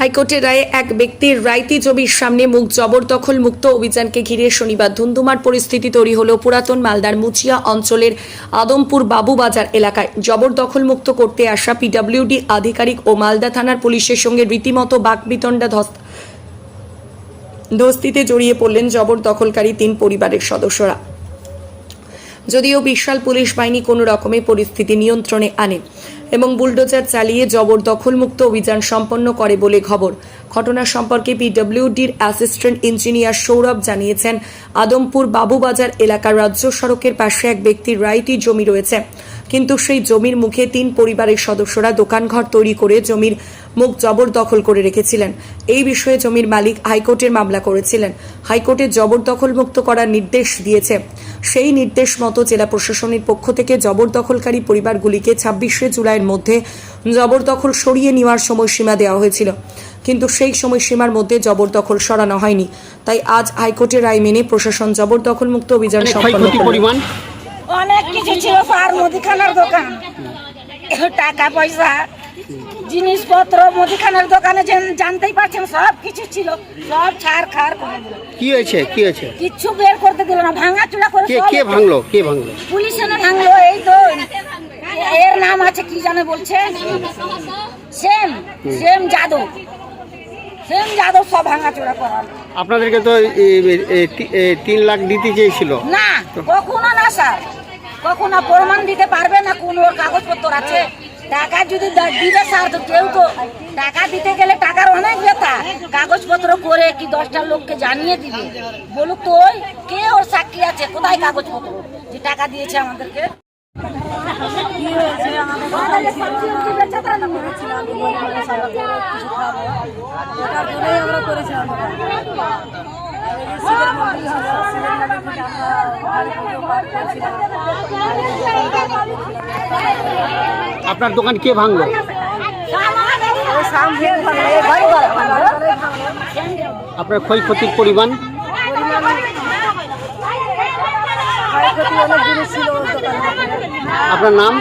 হাইকোর্টের রায়ে এক ব্যক্তির রাইতি জমির সামনে মুখ জবরদখল মুক্ত অভিযানকে ঘিরে শনিবার ধুন্ধুমার পরিস্থিতি তৈরি হলো পুরাতন মালদার মুচিয়া অঞ্চলের আদমপুর বাবুবাজার এলাকায়। জবরদখল মুক্ত করতে আসা পিডব্লিউডি আধিকারিক ও মালদা থানার পুলিশের সঙ্গে রীতিমতো বাকবিতণ্ডা ধস্তিতে জড়িয়ে পড়লেন জবরদখলকারী 3 পরিবারের সদস্যরা। যদিও বিশাল পুলিশ বাহিনী কোনো রকমে পরিস্থিতি নিয়ন্ত্রণে আনে এবং বুলডোজার চালিয়ে জবরদখলমুক্ত অভিযান সম্পন্ন করে বলে খবর। ঘটনা সম্পর্কে পিডব্লিউডির অ্যাসিস্ট্যান্ট ইঞ্জিনিয়ার সৌরভ জানিয়েছেন, আদমপুর বাবুবাজার এলাকার রাজ্য সড়কের পাশে এক ব্যক্তির রাইতি জমি রয়েছে, কিন্তু সেই জমির মুখে 3 পরিবারের সদস্যরা দোকানঘর তৈরি করে জমির মুখ জবরদখল করে রেখেছিলেন। এই বিষয়ে জমির মালিক হাইকোর্টের মামলা করেছিলেন। হাইকোর্টে জবরদখল মুক্ত করার নির্দেশ দিয়েছে। সেই নির্দেশ মতো জেলা প্রশাসনের পক্ষ থেকে জবরদখলকারী পরিবারগুলিকে 26শে জুলাইয়ের মধ্যে জবরদখল সরিয়ে নেওয়ার সময়সীমা দেওয়া হয়েছিল, কিন্তু সেই সময়সীমার মধ্যে জবরদখল সরানো হয়নি। তাই আজ হাইকোর্টের রায় মেনে প্রশাসন জবরদখল মুক্ত অভিযান সম্পন্ন করবে। অনেক কিছু ছিল, স্যার মুদিখানার দোকান, টাকা পয়সা, জিনিসপত্র, মুদিখানার দোকানে জানতেই পারছেন সব কিছু ছিল, সব ছাড় খাড় করে দিল। কি হয়েছে কিচ্ছু বের করতে দিল না, ভাঙাচুরা করে। কে ভাঙলো পুলিশ এনে ভাঙলো। এই তো এর নাম আছে কি জানে বলছে, সেম যাদব সব ভাঙাচুরা করালো। আপনাদেরকে তো 3 লাখ দিতে চেয়েছিল না, কখনো না স্যার, কখনো প্রমাণ দিতে পারবে না কোন ওর কাগজপত্র আছে। টাকা যদি দিবে স্যার, তো কেউ তো টাকা দিতে গেলে টাকার অনেক ব্যথা, কাগজপত্র করে কি 10টা লোককে জানিয়ে দিবে, বলুক তো ওই কে ওর সাক্ষী আছে, কোথায় কাগজপত্র যে টাকা দিয়েছে আমাদেরকে। আপনার দোকান কে ভাঙলো? আপনার ক্ষয়ক্ষতির পরিমাণ? আপনার নাম?